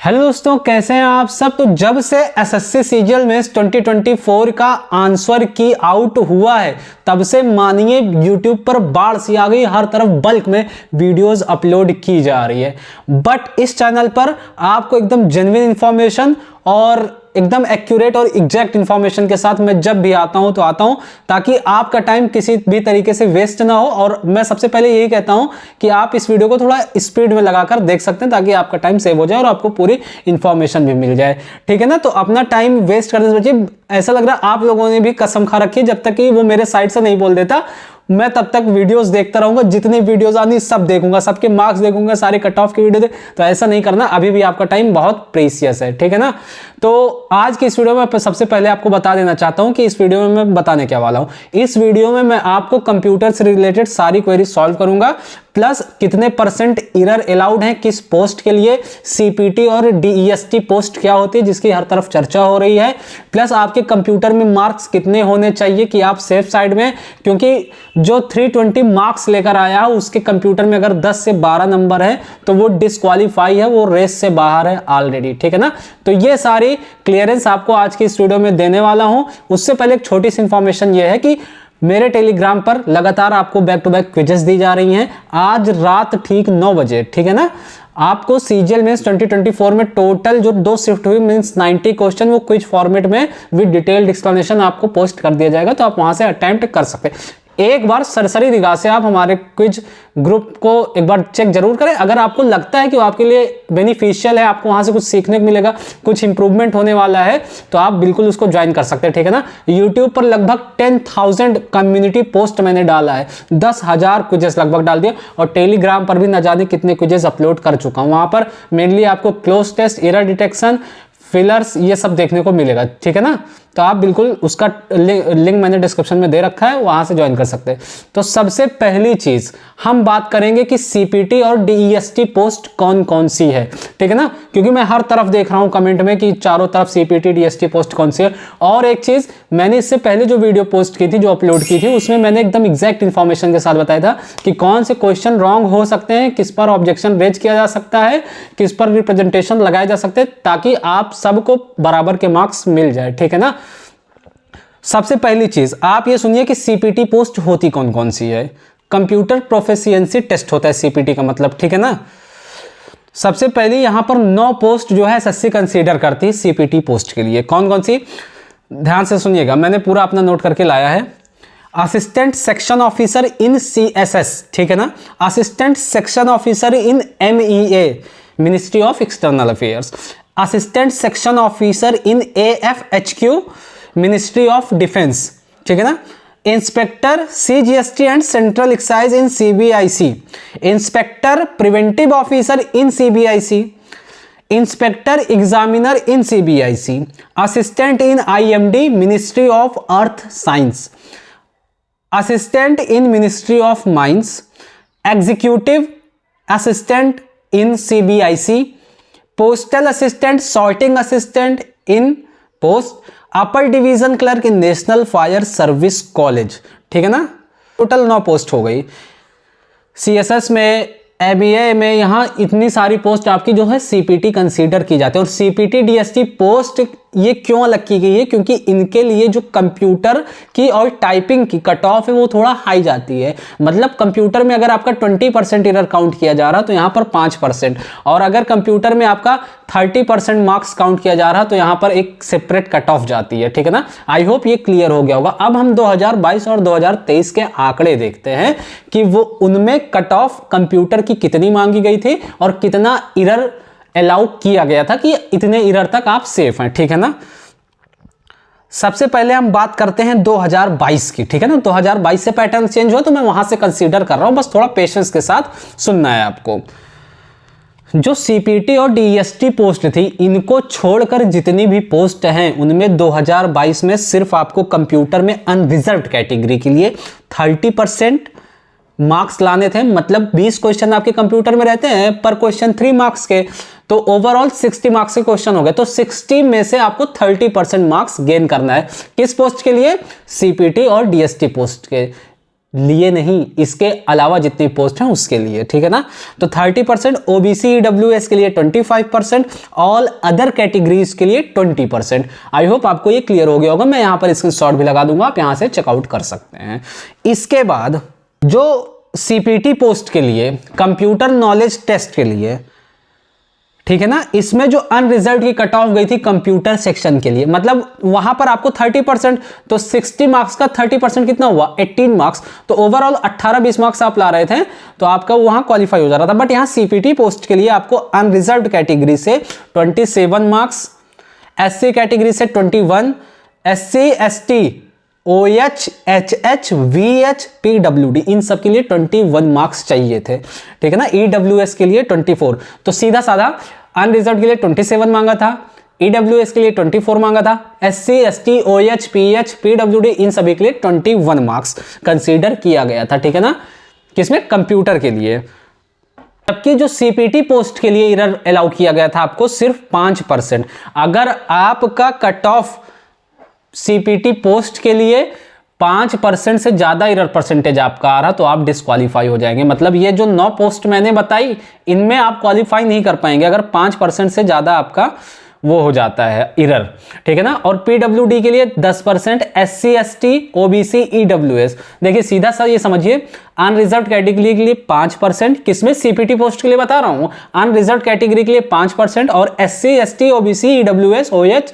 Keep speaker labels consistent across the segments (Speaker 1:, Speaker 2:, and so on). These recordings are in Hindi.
Speaker 1: हेलो दोस्तों, कैसे हैं आप सब। तो जब से एसएससी सीजीएल मेंस 2024 का आंसर की आउट हुआ है तब से मानिए यूट्यूब पर बाढ़ सी आ गई। हर तरफ बल्क में वीडियोस अपलोड की जा रही है। बट इस चैनल पर आपको एकदम जेन्युइन इंफॉर्मेशन और एकदम एक्यूरेट और एग्जैक्ट इंफॉर्मेशन के साथ मैं जब भी आता हूं तो आता हूं, ताकि आपका टाइम किसी भी तरीके से वेस्ट ना हो। और मैं सबसे पहले यही कहता हूं कि आप इस वीडियो को थोड़ा स्पीड में लगाकर देख सकते हैं, ताकि आपका टाइम सेव हो जाए और आपको पूरी इंफॉर्मेशन भी मिल जाए। ठीक है ना। तो अपना टाइम वेस्ट करने से बचिए। ऐसा लग रहा है आप लोगों ने भी कसम खा रखी है, जब तक कि वो मेरे साइड से नहीं बोल देता मैं तब तक वीडियोस देखता रहूंगा। जितनी वीडियोस आनी सब देखूंगा, सबके मार्क्स देखूंगा, सारे कट ऑफ की वीडियो तो ऐसा नहीं करना। अभी भी आपका टाइम बहुत प्रीशियस है। ठीक है ना। तो आज की इस वीडियो में सबसे पहले आपको बता देना चाहता हूं कि इस वीडियो में मैं बताने क्या वाला हूं। इस वीडियो में मैं आपको कंप्यूटर से रिलेटेड सारी क्वेरी सॉल्व करूंगा, प्लस कितने परसेंट एरर अलाउड हैं किस पोस्ट के लिए, सीपीटी और डीईएसटी पोस्ट क्या होती है जिसकी हर तरफ चर्चा हो रही है, प्लस आपके कंप्यूटर में मार्क्स कितने होने चाहिए कि आप सेफ साइड में। क्योंकि जो 320 मार्क्स लेकर आया है उसके कंप्यूटर में अगर 10 से 12 नंबर है तो वो डिस्क्वालीफाई है, वो रेस से बाहर है ऑलरेडी। ठीक है ना। तो ये सारी क्लियरेंस आपको आज की इस वीडियो में देने वाला हूं। उससे पहले एक छोटी सी इंफॉर्मेशन ये है कि मेरे टेलीग्राम पर लगातार आपको बैक टू बैक क्विजेस दी जा रही हैं। आज रात ठीक 9 बजे, ठीक है ना, आपको सीजीएल मेंस 2024 में टोटल जो 2 शिफ्ट हुई मींस 90 क्वेश्चन वो क्विज फॉर्मेट में विद डिटेल्ड एक्सप्लेनेशन आपको पोस्ट कर दिया जाएगा। तो आप वहां से अटेम्प्ट कर सकते हैं। एक बार सरसरी निगाह से आप हमारे क्विज ग्रुप को एक बार चेक जरूर करें। अगर आपको लगता है कि वो आपके लिए बेनिफिशियल है, आपको वहां से कुछ सीखने को मिलेगा, कुछ इंप्रूवमेंट होने वाला है, तो आप बिल्कुल उसको ज्वाइन कर सकते हैं। ठीक है ना। यूट्यूब पर लगभग 10,000 कम्युनिटी पोस्ट मैंने डाला है, 10,000 क्विजेस लगभग डाल दिया। और टेलीग्राम पर भी न जाने कितने क्विजेस अपलोड कर चुका हूं। वहां पर मेनली आपको close test, error detection, fillers, ये सब देखने को मिलेगा। ठीक है ना। तो आप बिल्कुल उसका लिंक मैंने डिस्क्रिप्शन में दे रखा है, वहां से ज्वाइन कर सकते हैं। तो सबसे पहली चीज हम बात करेंगे कि सीपीटी और डीईएसटी पोस्ट कौन कौन सी है। ठीक है ना। क्योंकि मैं हर तरफ देख रहा हूं कमेंट में कि चारों तरफ सीपीटी डीईएसटी पोस्ट कौन सी है। और एक चीज, मैंने इससे पहले जो वीडियो पोस्ट की थी, जो अपलोड की थी, उसमें मैंने एकदम एग्जैक्ट इंफॉर्मेशन के साथ बताया था कि कौन से क्वेश्चन रॉन्ग हो सकते हैं, किस पर ऑब्जेक्शन रेज किया जा सकता है, किस पर रिप्रेजेंटेशन लगाए जा सकते हैं, ताकि आप सबको बराबर के मार्क्स मिल जाए। ठीक है ना। सबसे पहली चीज आप ये सुनिए कि सीपीटी पोस्ट होती कौन कौन सी है। कंप्यूटर प्रोफिशिएंसी टेस्ट होता है सीपीटी का मतलब। ठीक है ना। सबसे पहले यहां पर 9 पोस्ट जो है एसएससी कंसीडर करती है सीपीटी पोस्ट के लिए। कौन कौन सी, ध्यान से सुनिएगा, मैंने पूरा अपना नोट करके लाया है। Assistant section officer in CSS, ठीक है ना, assistant section officer in MEA, Ministry of External Affairs, assistant section officer in AFHQ, Ministry of Defence. ठीक है ना। Inspector CGST and central excise in CBIC, inspector preventive officer in CBIC, inspector examiner in CBIC, assistant in IMD, ministry of earth science, assistant in ministry of Mines, executive assistant in CBIC, postal assistant, sorting assistant in post, upper division clerk in national fire service college. ठीक है ना। टोटल 9 पोस्ट हो गई। सीएसएस में, एमईए में, यहां इतनी सारी पोस्ट आपकी जो है सीपीटी कंसीडर की जाती है। और सीपीटी डीएसटी पोस्ट ये क्यों अलग की गई है, क्योंकि इनके लिए जो कंप्यूटर की और टाइपिंग की कट ऑफ है वो थोड़ा हाई जाती है। मतलब कंप्यूटर में अगर आपका 20% एरर काउंट किया जा रहा तो यहां पर 5%, और अगर कंप्यूटर में आपका 30% मार्क्स काउंट किया जा रहा तो यहां पर एक सेपरेट कट ऑफ जाती है। ठीक है ना। आई होप ये क्लियर हो गया होगा। अब हम 2022 और 2023 के आंकड़े देखते हैं कि वो उनमें कट ऑफ कंप्यूटर की कितनी मांगी गई थी और कितना एरर अलाउ किया गया था कि इतने एरर तक आप सेफ हैं। ठीक है ना। सबसे पहले हम बात करते हैं 2022 की। ठीक है ना। 2022 से पैटर्न चेंज हुआ तो मैं वहां से कंसीडर कर रहा हूं, बस थोड़ा पेशेंस के साथ सुनना है आपको। जो सीपीटी और डीईएसटी पोस्ट थी, इनको छोड़कर जितनी भी पोस्ट हैं उनमें 2022 में सिर्फ आपको कंप्यूटर में अनरिजर्व्ड कैटेगरी के लिए 30% मार्क्स लाने थे। मतलब 20 क्वेश्चन आपके कंप्यूटर में रहते हैं, पर क्वेश्चन 3 मार्क्स के, तो ओवरऑल 60 मार्क्स के क्वेश्चन हो गए। तो 60 में से आपको 30% मार्क्स गेन करना है। किस पोस्ट के लिए? सीपीटी और डीएसटी पोस्ट के। लिए नहीं, इसके अलावा जितनी पोस्ट हैं उसके लिए, ठीक है ना। तो 30% ओबीसी ईडब्ल्यूएस के लिए, 25% ऑल अदर कैटेगरीज के लिए 20%। आई होप आपको ये क्लियर हो गया होगा। मैं यहां पर स्क्रीनशॉट भी लगा दूंगा, आप यहां से चेकआउट कर सकते हैं। इसके बाद जो सीपीटी पोस्ट के लिए, कंप्यूटर नॉलेज टेस्ट के लिए, ठीक है ना, इसमें जो अनरिजर्व्ड की कट ऑफ गई थी कंप्यूटर सेक्शन के लिए, मतलब वहां पर आपको 30%, तो 60 मार्क्स का 30% कितना हुआ, 18 मार्क्स। तो ओवरऑल 18-20 मार्क्स आप ला रहे थे तो आपका वहां क्वालिफाई हो जा रहा था। बट यहां सीपीटी पोस्ट के लिए आपको अनरिजर्व्ड कैटेगरी से 27 मार्क्स, एससी कैटेगरी से 21, SC ST OH, HH, VH, PWD इन सब के लिए 21 मार्क्स चाहिए थे, ठीक है ना। EWS के लिए 24, तो सीधा साधा अनरिजर्व्ड के लिए 27 मांगा था, EWS के लिए 24 मांगा था, SC, ST, OH, PH, PWD इन सभी के लिए 21 मार्क्स कंसीडर किया गया था, ठीक है ना, किसमें, कंप्यूटर के लिए। जबकि जो सीपीटी पोस्ट के लिए एरर अलाउ किया गया था आपको सिर्फ 5%। अगर आपका कट ऑफ सीपीटी पोस्ट के लिए 5% से ज्यादा एरर परसेंटेज आपका आ रहा तो आप डिस्क्वालीफाई हो जाएंगे। मतलब ये जो 9 पोस्ट मैंने बताई इनमें आप क्वालिफाई नहीं कर पाएंगे अगर 5% से ज्यादा आपका वो हो जाता है एरर, ठीक है ना। और पीडब्ल्यूडी के लिए 10%, एससी एसटी ओबीसी ईडब्ल्यूएस, देखिए सीधा सा ये समझिए, अनरिजर्व्ड कैटेगरी के लिए 5%, किसमें, सीपीटी पोस्ट के लिए बता रहा हूं, अनरिजर्व्ड कैटेगरी के लिए 5% और SC ST OBC EWS OH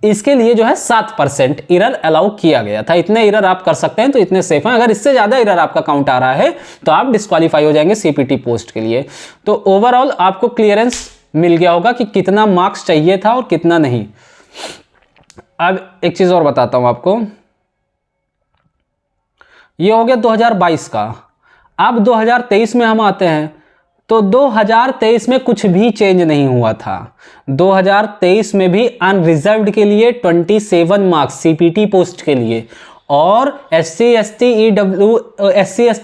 Speaker 1: इसके लिए जो है 7% एरर अलाउ किया गया था। इतने एरर आप कर सकते हैं तो इतने सेफ हैं। अगर इससे ज्यादा एरर आपका काउंट आ रहा है तो आप डिस्क्वालीफाई हो जाएंगे सीपीटी पोस्ट के लिए। तो ओवरऑल आपको क्लियरेंस मिल गया होगा कि कितना मार्क्स चाहिए था और कितना नहीं। अब एक चीज और बताता हूं आपको, ये हो गया 2022 का। अब 2023 में हम आते हैं तो 2023 में कुछ भी चेंज नहीं हुआ था। 2023 में भी अनरिजर्व्ड के लिए 27 मार्क्स सीपीटी पोस्ट के लिए और एससी एसटी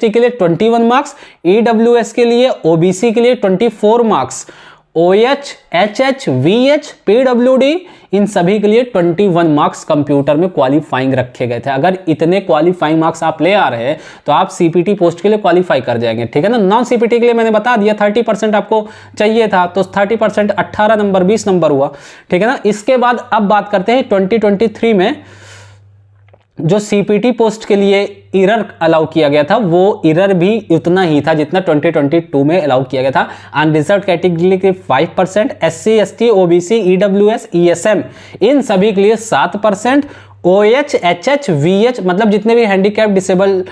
Speaker 1: के लिए 21 मार्क्स, ईडब्ल्यूएस के लिए, ओबीसी के लिए 24 marks, OH, HH, VH, PWD इन सभी के लिए 21 मार्क्स कंप्यूटर में क्वालिफाइंग रखे गए थे। अगर इतने क्वालिफाइंग मार्क्स आप ले आ रहे हैं तो आप सीपीटी पोस्ट के लिए क्वालिफाई कर जाएंगे, ठीक है ना। नॉन सीपीटी के लिए मैंने बता दिया 30% आपको चाहिए था, तो 30% 18 नंबर 20 नंबर हुआ, ठीक है ना। इसके बाद अब बात करते हैं 2023 में जो सीपीटी पोस्ट के लिए एरर अलाउ किया गया था वो एरर भी उतना ही था जितना 2022 में अलाउ किया गया था। अनरिजर्व्ड कैटेगरी के 5%, SC ST OBC EWS ESM इन सभी के लिए 7%, OH, HH, VH मतलब जितने भी हैंडीकैप डिसेबल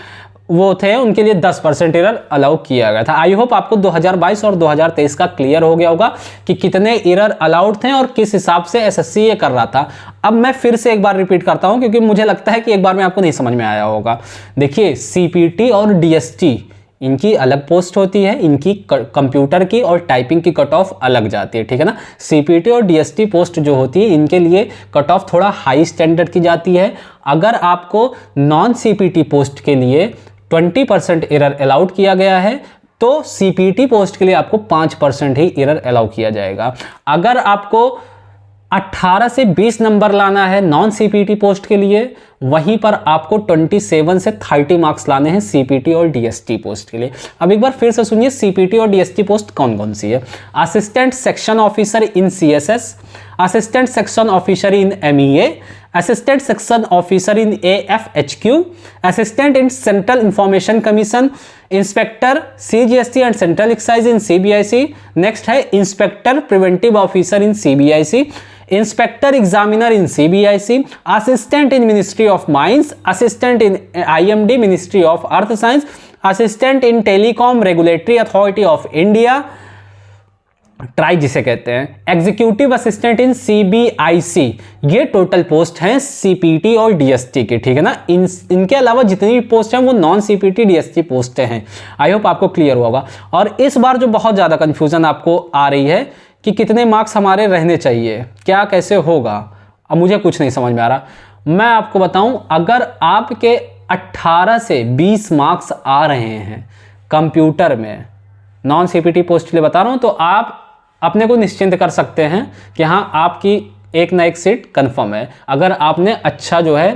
Speaker 1: वो थे उनके लिए 10% एरर अलाउ किया गया था। आई होप आपको 2022 और 2023 का क्लियर हो गया होगा कि कितने एरर अलाउड थे और किस हिसाब से एसएससी ये कर रहा था। अब मैं फिर से एक बार रिपीट करता हूं क्योंकि मुझे लगता है कि एक बार में आपको नहीं समझ में आया होगा। देखिए सीपीटी और डीएसटी इनकी अलग पोस्ट होती है, इनकी कंप्यूटर की और टाइपिंग की कट ऑफ अलग जाती है, ठीक है ना। सीपीटी और डीएसटी पोस्ट जो होती है इनके लिए कट ऑफ थोड़ा हाई स्टैंडर्ड की जाती है। अगर आपको नॉन सीपीटी पोस्ट के लिए 20% एरर अलाउड किया गया है तो सीपीटी पोस्ट के लिए आपको 5% ही एरर अलाउ किया जाएगा। अगर आपको 18 से 20 नंबर लाना है नॉन सीपीटी पोस्ट के लिए, वहीं पर आपको 27 से 30 मार्क्स लाने हैं सीपीटी और डीएसटी पोस्ट के लिए। अब एक बार फिर से सुनिए सीपीटी और डीएसटी पोस्ट कौन कौन सी है। Assistant section officer in CSS, assistant section officer in MEA, assistant section officer in AFHQ, assistant in central information commission, inspector CGST and central excise in CBIC. Next है inspector preventive officer in CBIC, inspector examiner in CBIC, assistant in ministry of mines, assistant in IMD ministry of earth science, assistant in telecom regulatory authority of India TRAI जिसे कहते हैं, एग्जीक्यूटिव असिस्टेंट इन सीबीआईसी। ये टोटल पोस्ट हैं सीपीटी और डीएसटी की, ठीक है ना। इनके अलावा जितनी भी पोस्ट हैं वो नॉन सीपीटी डीएसटी पोस्ट हैं। आई होप आपको क्लियर होगा। और इस बार जो बहुत ज्यादा कंफ्यूजन आपको आ रही है कि कितने मार्क्स हमारे रहने चाहिए, क्या कैसे होगा, अब मुझे कुछ नहीं समझ में आ रहा। मैं आपको बताऊं, अगर आपके 18 से 20 मार्क्स आ रहे हैं कंप्यूटर में नॉन सीपीटी पोस्ट के लिए बता रहा हूं, तो आप अपने को निश्चिंत कर सकते हैं कि हाँ आपकी एक ना एक सीट कंफर्म है। अगर आपने अच्छा जो है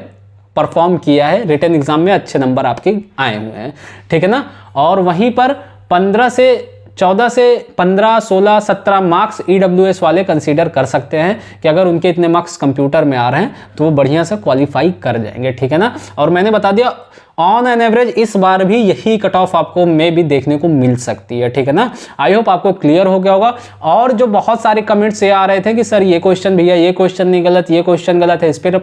Speaker 1: परफॉर्म किया है, रिटन एग्जाम में अच्छे नंबर आपके आए हुए हैं, ठीक है ना। और वहीं पर 14 से 15, 16, 17 मार्क्स EWS वाले कंसीडर कर सकते हैं कि अगर उनके इतने मार्क्स कंप्यूटर में आ रहे हैं तो वो बढ़िया से क्वालिफाई कर जाएंगे, ठीक है ना। और मैंने बता दिया ऑन एन एवरेज इस बार भी यही कट ऑफ आपको में भी देखने को मिल सकती है, ठीक है ना। आई होप आपको क्लियर हो गया होगा। और जो बहुत सारे कमेंट्स ये आ रहे थे कि सर ये क्वेश्चन भैया, ये क्वेश्चन नहीं गलत, ये क्वेश्चन गलत है इस पर,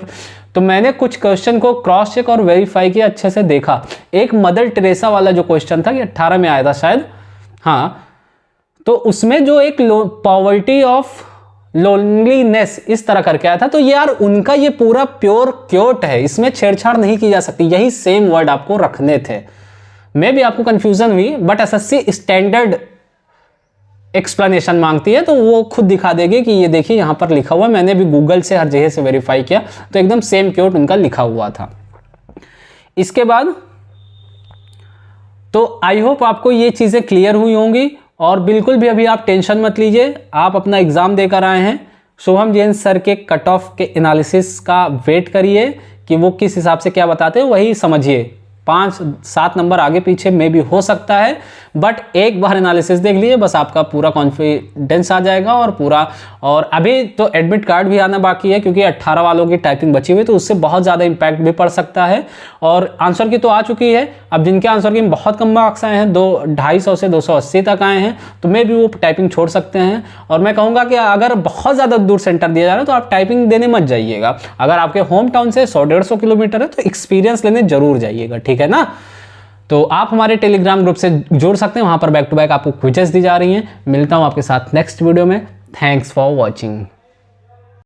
Speaker 1: तो मैंने कुछ क्वेश्चन को क्रॉस चेक और वेरीफाई किया, अच्छे से देखा। एक मदर टेरेसा वाला जो क्वेश्चन था ये 18 में आया था शायद, हाँ, तो उसमें जो एक पॉवर्टी ऑफ लोनलीनेस इस तरह करके आया था, तो यार उनका ये पूरा प्योर क्योट है, इसमें छेड़छाड़ नहीं की जा सकती, यही सेम वर्ड आपको रखने थे। मे भी आपको कंफ्यूजन हुई, बट एसएससी स्टैंडर्ड एक्सप्लेनेशन मांगती है तो वो खुद दिखा देगी कि ये देखिए यहां पर लिखा हुआ है, मैंने भी गूगल से हर जगह से वेरीफाई किया तो एकदम सेम क्योट उनका लिखा हुआ था। इसके बाद तो आई होप आपको ये चीजें क्लियर हुई होंगी। और बिल्कुल भी अभी आप टेंशन मत लीजिए, आप अपना एग्जाम देकर आए हैं, शुभम जैन सर के कट ऑफ के एनालिसिस का वेट करिए कि वो किस हिसाब से क्या बताते हैं, वही समझिए। 5-7 नंबर आगे पीछे में भी हो सकता है, बट एक बार एनालिसिस देख लीजिए, बस आपका पूरा कॉन्फिडेंस आ जाएगा और पूरा। और अभी तो एडमिट कार्ड भी आना बाकी है क्योंकि 18 वालों की टाइपिंग बची हुई, तो उससे बहुत ज़्यादा इंपैक्ट भी पड़ सकता है। और आंसर की तो आ चुकी है, अब जिनके आंसर की बहुत कम मार्क्स आए हैं, 250 से 280 तक आए हैं, तो मे भी वो टाइपिंग छोड़ सकते हैं। और मैं कहूँगा कि अगर बहुत ज़्यादा दूर सेंटर दिया जा रहा है तो आप टाइपिंग देने मत जाइएगा। अगर आपके होम टाउन से 100-150 किलोमीटर है तो एक्सपीरियंस लेने जरूर जाइएगा, ठीक है ना। तो आप हमारे टेलीग्राम ग्रुप से जुड़ सकते हैं, वहां पर बैक टू बैक आपको क्विजेस दी जा रही हैं। मिलता हूं आपके साथ नेक्स्ट वीडियो में। Thanks for watching.